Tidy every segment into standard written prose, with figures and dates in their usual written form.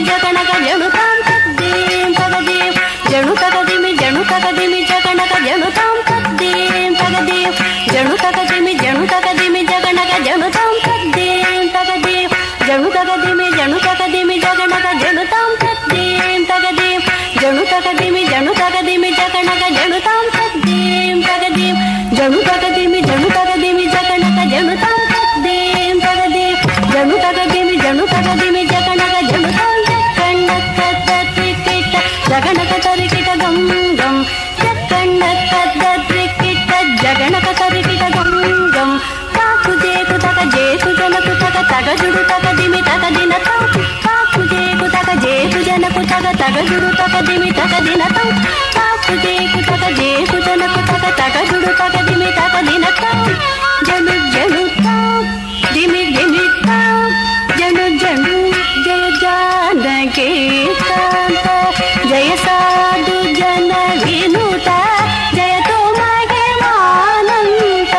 ಜಗಣಗ ಜಣುತಾಂ ತದ್ದೀಂ ತಗದೀಂ ಜಣು ತಗದಿಮಿ ಜಣು ತಗದಿಮಿ ಜಗಣಗ ಜಣುತಾಂ ತದ್ದೀಂ ತಗದೀಂ ಜಣು ತಗದಿಮಿ ಜಗಣಗ ಜಣುತಾಂ ತದ್ದೀಂ ತಗದೀಂ ಜಣು ತಗದಿಮಿ ಜಗಣಗ ಜಣುತಾಂ ತದ್ದೀಂ ತಗದೀಂ ಜಣು ತಗದಿಮಿ ಜಗಣಗ ಜಣುತಾಂ ತದ್ದೀಂ ತಗದೀಂ ಜಣು ತಗದಿಮಿ ಜಗಣಗ ಜಣುತಾಂ ತದ್ದೀಂ ತಗದೀಂ ಜಣು ತಗದಿಮಿ ಜಗಣಗ ಜಣುತಾಂ ಜಕ್ಕಣ್ಣಕ್ಕ ತತ್ರಿಕಿಟ ಜಗಣಕ ತರಿಕಿಟ ಗಂ ಗಂ ಜಕ್ಕಣ್ಣಕ್ಕ ತತ್ರಿಕಿಟ ಜಗಣಕ ತರಿಕಿಟ ಗಂ ಗಂ ಕಾಕು ಜೇಕು ತಗ ಜೇಕು ಜನಕು ತಗ ತಗ ಜುಡು ತಗ ದಿಮಿ ತಗ ದಿನ ತಂ ಕಾಕು ಜೇಕು ತಗ ಜೇಕು ಜನಕು ತಗ ತಗ ಜುಡು ತಗ ದಿಮಿ ತಗ ದಿನ ತಂ ಕಾಕು ಜೇಕು ತಗ ಜೇಕು ಜನಕು ತಗ ತಗ ಜುಡು ತಗ ದಿಮಿ ತಗ ದಿನ ತಂ ಜನು ಜನು ತಂ ದಿಮಿ ದಿಮಿ ತಂ ಜನು ಜನು ಜಯ ಜಾನಕಿ ಕಾಂತ ಜಯ ಸಾಧು ಜನ ವಿನುತ ಜಯ ತೋಮಗೆ ಮಾನಂತ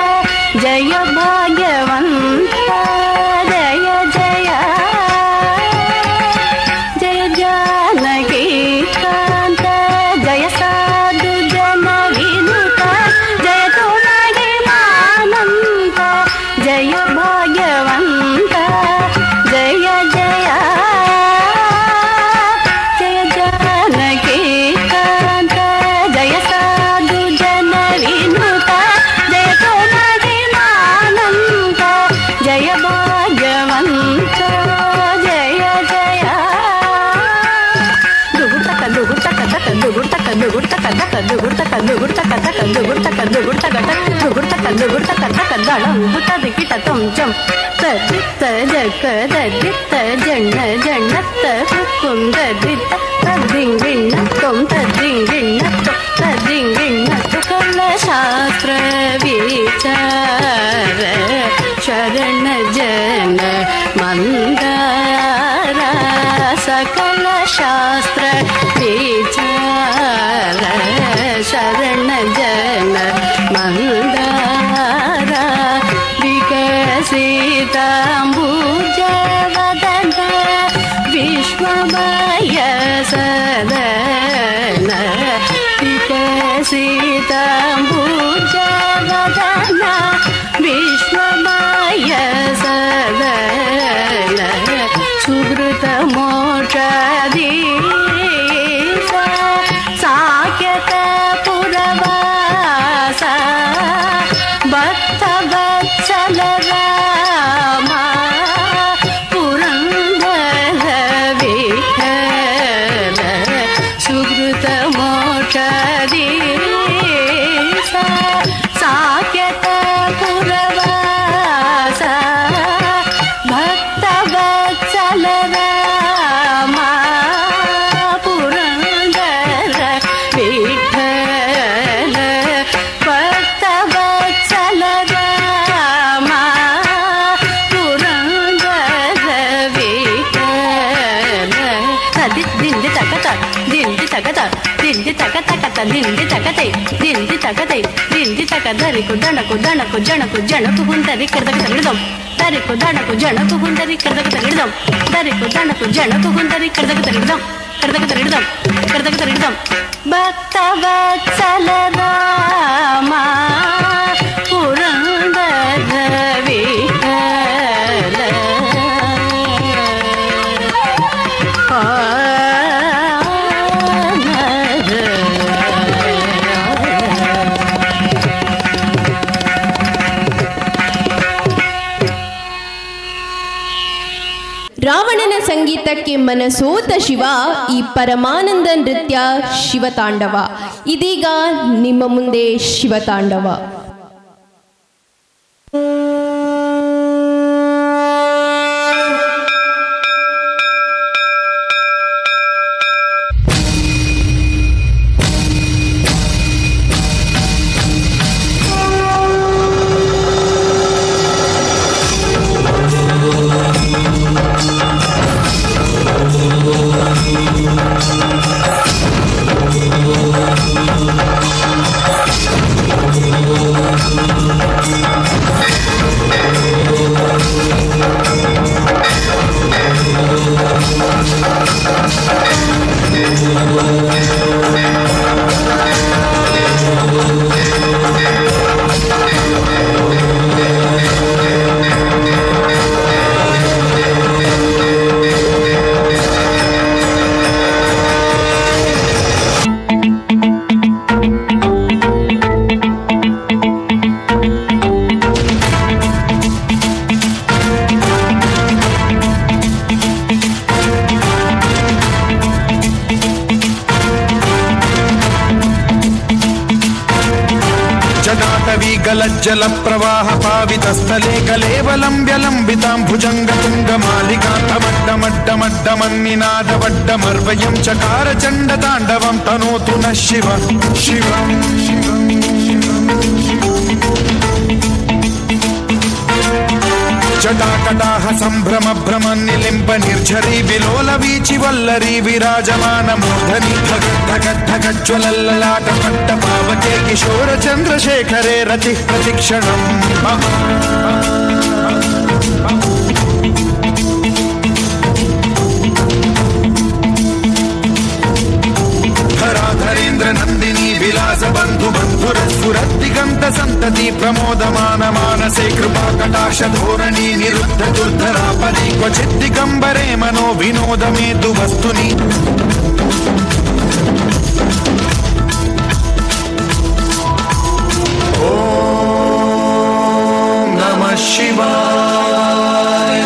ಜಯ ಭಾಗ್ಯವಂತ ಜಯ ಜಯ ಜಯ ಜಾನಕಿ ಕಾಂತ ಜಯ ಸಾಧು ಜನ ವಿನುತ ಜಯ ತೋಮಗೆ ಮಾನಂತ ಜಯ ಭಾಗ್ಯವಂತ ಜಯ ಜಯ ಜಯ ಜಾನಕಿ ಕಾಂತ ಜಯ ಸಾಧು ಜನ ವಿನುತ ಜಯ ತೋಮಗೆ ಮಾನಂತ ಜಯ ಭಾಗ್ಯವಂತ ಜಯ ಜಯ ದುಗುಡ್ತಕ ದುಗುಡ್ತಕ ತಕ ದುಗುಡ್ತಕ ದುಗುಡ್ತಕ ತಕ ದುಗುಡ್ತಕ ದುಗುಡ್ತಕ ತಕ ದುಗುಡ್ತಕ ದುಗುಡ್ತಕ ತಕ ದುಗುಡ್ತಕ ದುಗುಡ್ತಕ ತಕ ದಳಂ ಬುತದಿಕಿಟ ತೊಂ ಜಂ ತದಿತ್ತ ಜಕ ದದಿತ್ತ ಜಣ್ಣ ಜಣ್ಣತ್ತ ಕುಂದ ದಿತ್ತ ತದ್ದಿಂಗಿಣ್ಣ ತೊಂ ತದ್ದಿಂಗಿಣ್ಣ ತೊಂ ತದ್ದಿಂಗಿಣ್ಣ ಕಲ ಶಾಸ್ತ್ರ ವಿಚಾರ ಶರಣ ಜನ ಮಂದಾರ ಸಕಲ ಶಾಸ್ತ್ರ ವಿಚಾರ ಶರಣ ಜನ ಮಂದಾರ ವಿಕಸಿತಾಂಬುಜ ವದನ ವಿಶ್ವಮಯ ಸದನ ವಿಕಸಿತಾಂಬುಜ ವದನ ವಿಶ್ವಮಯ ಸದನ ಸುಗೃತ ಮೋಕ್ಷದಿ ಸಾಕ್ಯತ ಪುರವಾಸ ಭಕ್ತ ವತ್ಸಲ ರಾಮ ಪುರಂದರ ವಿಠಲ ಸುಗೃತ ಮೋಕ್ಷದಿ ಸಾಕ್ಯತ ಪುರವಾಸ ಭಕ್ತ ವತ್ಸಲ ರಾಮ ಪುರಂದರ ವಿಠಲ ಭಕ್ತ ವತ್ಸಲ ರಾಮ ಪುರಂದರ ವಿಠಲ ದಿಂದಿ ತಕತ ದಿಂದಿ ತಕತ ದಿಂದಿ ತಕ ತಕತ ದಿಂದಿ ತಕತೆ ದಿಂದಿ ತಕತೆ ದಿಂದಿ ತಕ ದರಿಕು ದಣಕು ದಣಕು ಜಣಕು ಜಣಕು ಹುಂದರಿ ಕರ್ದಕ ತರಿದಂ ದರಿಕು ದಣಕು ಜಣಕು ಹುಂದರಿ ಕರ್ದಕ ತರಿದಂ ದರಿಕು ದಣಕು ಜಣಕು ಹುಂದರಿ ಕರ್ದಕ ತರಿದಂ ಭಕ್ತ ವತ್ಸಲ ರಾಮ ಪುರಂದರ ವಿಠಲ ರಾವಣನ ಸಂಗೀತಕ್ಕೆ ಮನಸೋತ ಶಿವ ಈ ಪರಮಾನಂದ ನೃತ್ಯ ಶಿವತಾಂಡವ. ಇದೀಗ ನಿಮ್ಮ ಮುಂದೆ ಶಿವತಾಂಡವ. गलज्जल प्रवाह पावितस्थले कलेवलम्ब्यलम्बितां भुजङ्गतुङ्गमालिकान्तमड्डमड्डमड्डमन्निनादवड्डमर्वयं चकार चण्डताण्डवं तनोतु नः शिव शिवम् जटाकटाह सम्भ्रम भ्रमन् निलिम्ब निर्झरी विलोल वीचि वल्लरी विराजमान मूर्धनि धगद्धगज्ज्वलल्ललाट पट्ट पावके किशोर चन्द्रशेखरे रतिः प्रतिक्षणम् धराधरेन्द्र नन्दिनी विलास बन्धु बन्धुरस्फुरद्दिगन्त सन्तति प्रमोदमान मानसे कृपा कटाक्ष धोरणी निरुद्ध दुर्धरापदि क्वचित् दिगम्बरे मनो विनोद मेतु वस्तुनि ॐ नमः शिवाय।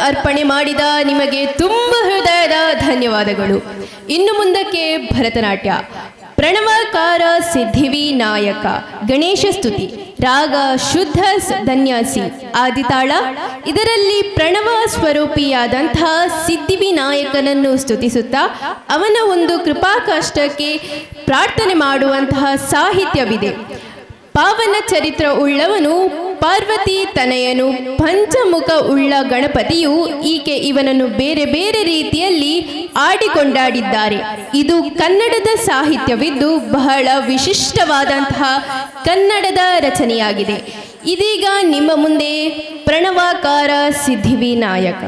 ಅರ್ಪಣೆ ಮಾಡಿದ ನಿಮಗೆ ತುಂಬ ಹೃದಯದ ಧನ್ಯವಾದಗಳು. ಇನ್ನು ಮುಂದಕ್ಕೆ ಭರತನಾಟ್ಯ. ಪ್ರಣವಕಾರ ಸಿದ್ಧಿವಿನಾಯಕ ಗಣೇಶ ಸ್ತುತಿ ರಾಗ ಶುದ್ಧ ಧನ್ಯಾಸಿ ಆದಿತಾಳ. ಇದರಲ್ಲಿ ಪ್ರಣವ ಸ್ವರೂಪಿಯಾದಂತಹ ಸಿದ್ಧಿವಿನಾಯಕನನ್ನು ಸ್ತುತಿಸುತ್ತಾ ಅವನ ಒಂದು ಕೃಪಾಕಷ್ಟಕ್ಕೆ ಪ್ರಾರ್ಥನೆ ಮಾಡುವಂತಹ ಸಾಹಿತ್ಯವಿದೆ. ಪಾವನ ಚರಿತ್ರ ಉಳ್ಳವನು ಪಾರ್ವತಿ ತನಯನು ಪಂಚಮುಖ ಉಳ್ಳ ಗಣಪತಿಯು ಈಕೆ ಇವನನ್ನು ಬೇರೆ ಬೇರೆ ರೀತಿಯಲ್ಲಿ ಆಡಿಕೊಂಡಾಡಿದ್ದಾರೆ. ಇದು ಕನ್ನಡದ ಸಾಹಿತ್ಯವಿದ್ದು ಬಹಳ ವಿಶಿಷ್ಟವಾದಂತಹ ಕನ್ನಡದ ರಚನೆಯಾಗಿದೆ. ಇದೀಗ ನಿಮ್ಮ ಮುಂದೆ ಪ್ರಣವಾಕಾರ ಸಿದ್ಧಿವಿನಾಯಕ.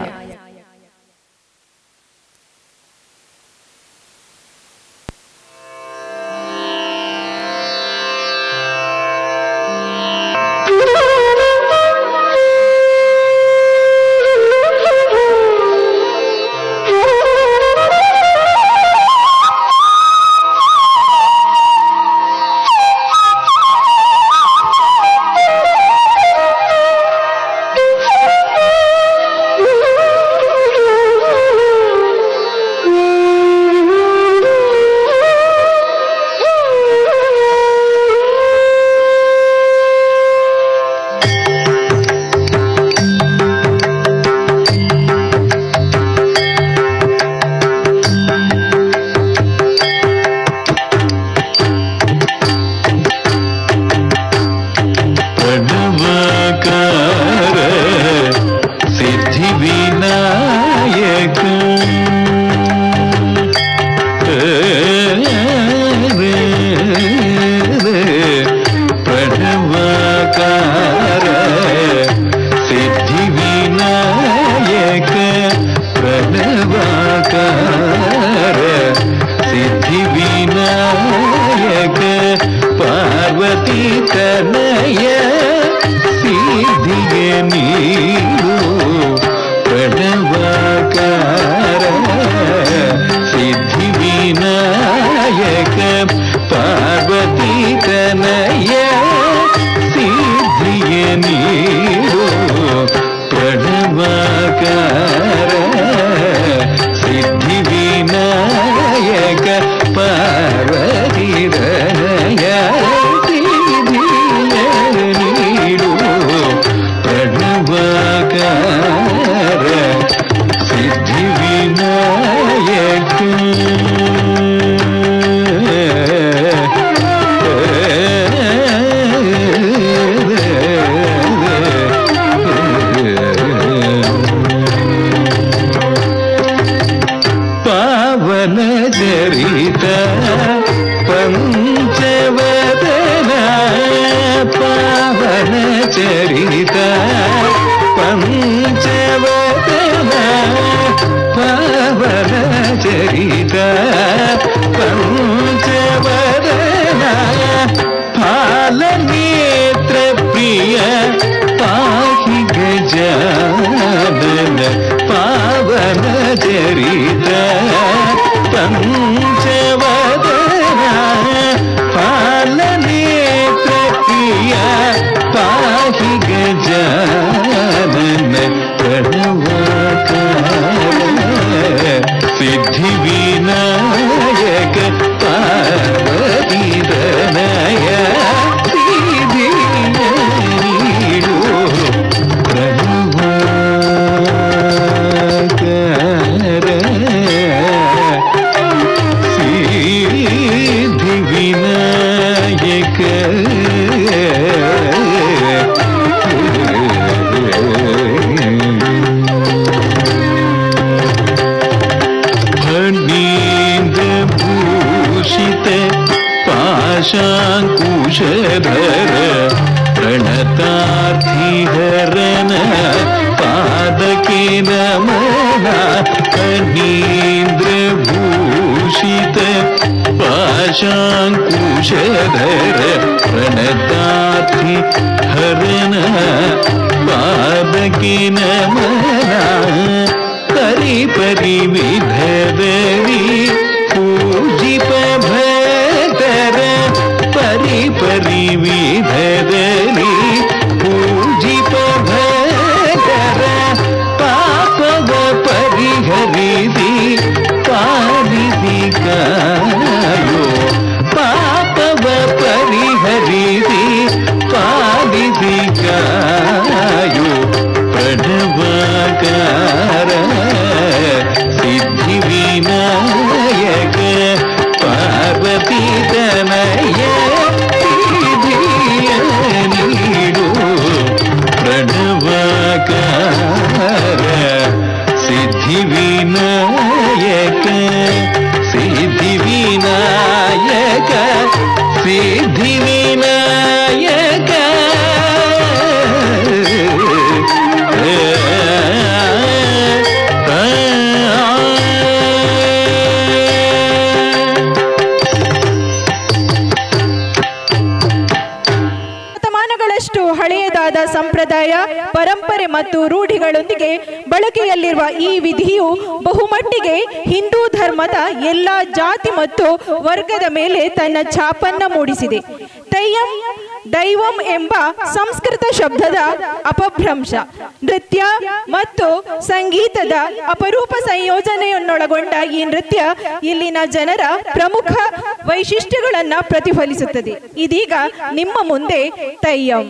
पाप ಬಹಳಷ್ಟು ಹಳೆಯದಾದ ಸಂಪ್ರದಾಯ, ಪರಂಪರೆ ಮತ್ತು ರೂಢಿಗಳೊಂದಿಗೆ ಬಳಕೆಯಲ್ಲಿರುವ ಈ ವಿಧಿಯು ಬಹುಮಟ್ಟಿಗೆ ಹಿಂದೂ ಧರ್ಮದ ಎಲ್ಲ ಜಾತಿ ಮತ್ತು ವರ್ಗದ ಮೇಲೆ ತನ್ನ ಛಾಪನ್ನ ಮೂಡಿಸಿದೆ. ತೆಯ್ಯಂ ದೈವಂ ಎಂಬ ಸಂಸ್ಕೃತ ಶಬ್ದದ ಅಪಭ್ರಂಶ, ನೃತ್ಯ ಮತ್ತು ಸಂಗೀತದ ಅಪರೂಪ ಸಂಯೋಜನೆಯನ್ನೊಳಗೊಂಡ ಈ ನೃತ್ಯ ಇಲ್ಲಿನ ಜನರ ಪ್ರಮುಖ ವೈಶಿಷ್ಟ್ಯಗಳನ್ನ ಪ್ರತಿಫಲಿಸುತ್ತದೆ. ಇದೀಗ ನಿಮ್ಮ ಮುಂದೆ ತೆಯ್ಯಂ.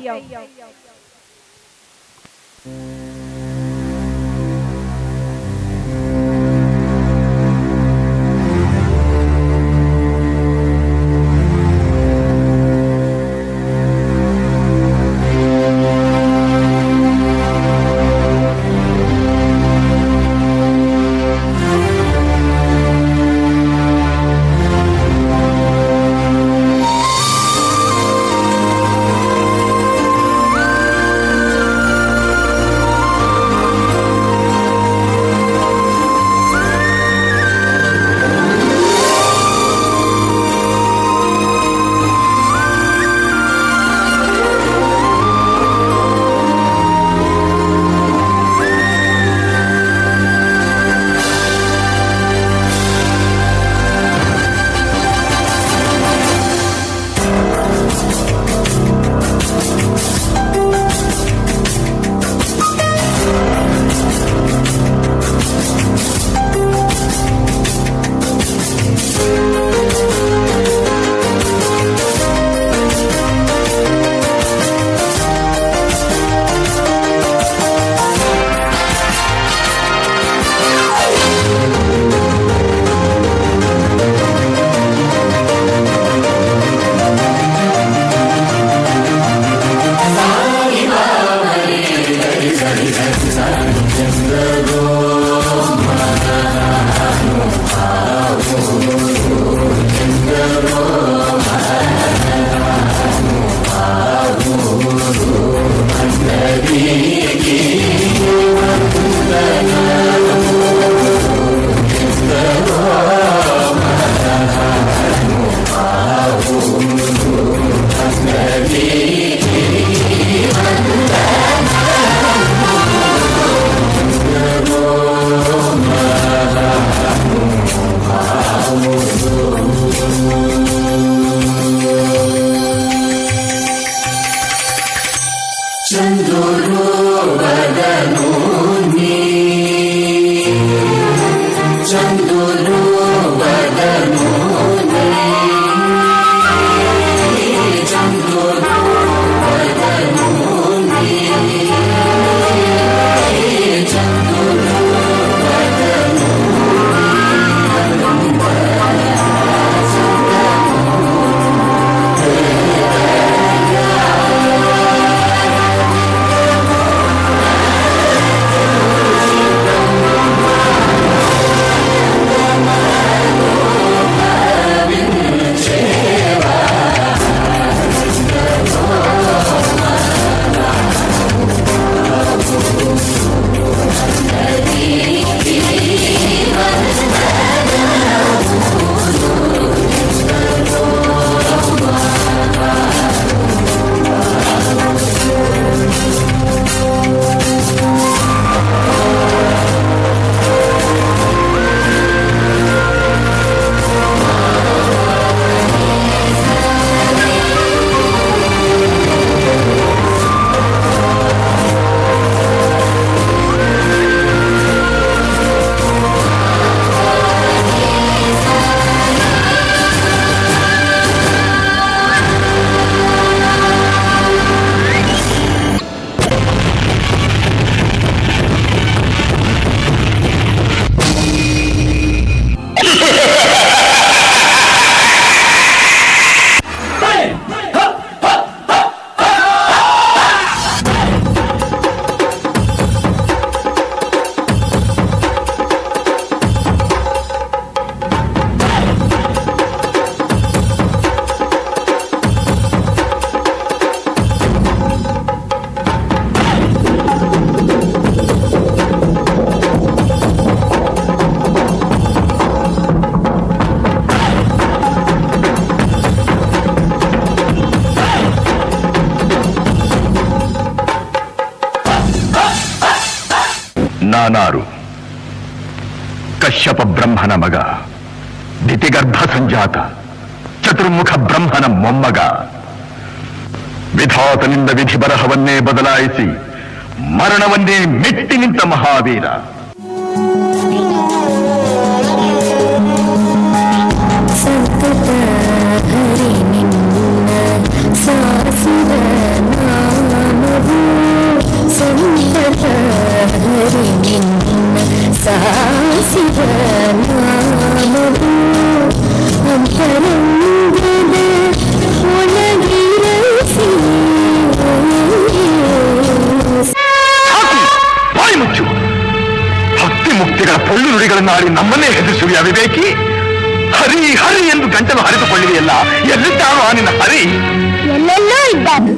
ನಾನಾರು? ಕಶ್ಯಪ ಬ್ರಹ್ಮನ ಮಗ, ದಿತಿಗರ್ಭ ಸಂಜಾತ, ಚತುರ್ಮುಖ ಬ್ರಹ್ಮನ ಮೊಮ್ಮಗ. ವಿಧಾತನಿಂದ ವಿಧಿ ಬರಹವನ್ನೇ ಬದಲಾಯಿಸಿ ಮರಣವನ್ನೇ ಮೆಟ್ಟಿ ನಿಂತ ಮಹಾವೀರ. ಮುಚ್ಚು. ಭಕ್ತಿ ಮುಕ್ತಿಗಳ ಪೊಳ್ಳು ನುಡಿಗಳನ್ನಾಡಿ ನಮ್ಮನ್ನೇ ಹೆದರಿಸುವ ಅವಿವೇಕಿ. ಹರಿ ಹರಿ ಎಂದು ಗಂಟಲು ಹರಿದುಕೊಳ್ಳುವೆಯಲ್ಲ, ಎಲ್ಲಿದ್ದಾರೋ ಆ ನಿನ್ನ ಹರಿ? ಎಲ್ಲೆಲ್ಲೋ ಇದ್ದಾನೆ.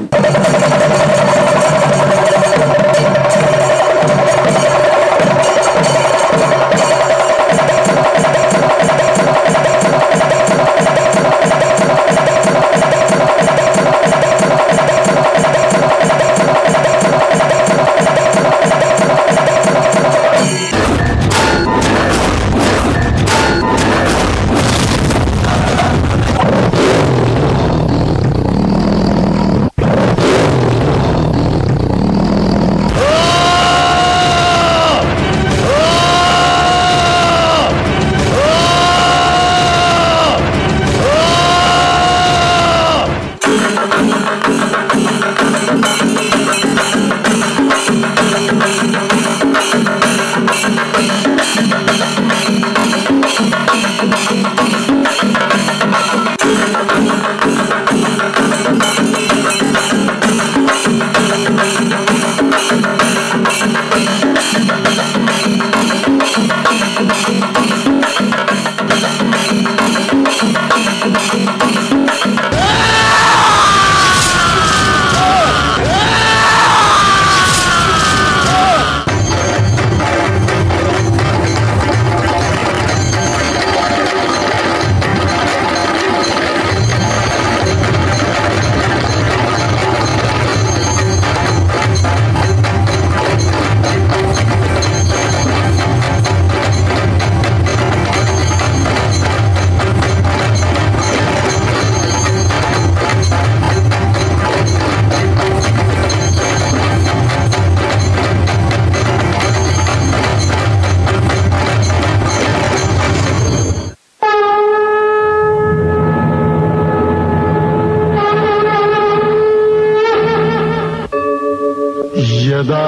यदा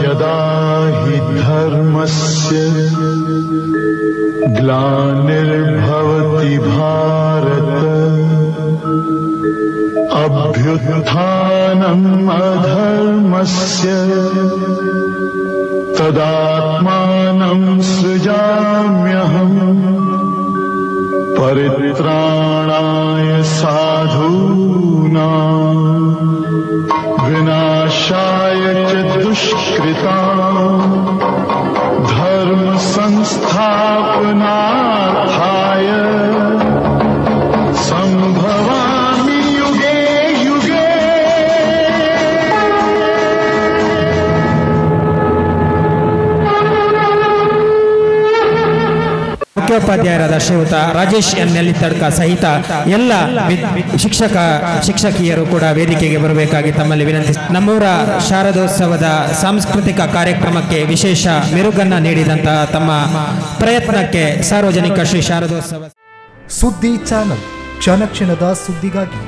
यदा हि धर्मस्य ग्लानिर्भवति भारत अभ्युत्थानम् अधर्मस्य तदात्मानं सृजाम्यहम् परित्राणाय साधूनां विनाशाय च दुष्कृताम् धर्म संस्थापनार्थाय संभवामि युगे युगे। ಮುಖ್ಯೋಪಾಧ್ಯಾಯರಾದ ಶ್ರೀಯುತ ರಾಜೇಶ್ ಎನ್ ನೆಲ್ಲಿತಡ್ಕ ಸಹಿತ ಎಲ್ಲ ಶಿಕ್ಷಕಿಯರು ಕೂಡ ವೇದಿಕೆಗೆ ಬರಬೇಕಾಗಿ ತಮ್ಮಲ್ಲಿ ವಿನಂತಿ. ನಮ್ಮೂರ ಶಾರದೋತ್ಸವದ ಸಾಂಸ್ಕೃತಿಕ ಕಾರ್ಯಕ್ರಮಕ್ಕೆ ವಿಶೇಷ ಮೆರುಗನ್ನ ನೀಡಿದಂತಹ ತಮ್ಮ ಪ್ರಯತ್ನಕ್ಕೆ ಸಾರ್ವಜನಿಕ ಶ್ರೀ ಶಾರದೋತ್ಸವ ಸುದ್ದಿ ಚಾನಲ್ ಕ್ಷಣ ಕ್ಷಣದ ಸುದ್ದಿಗಾಗಿ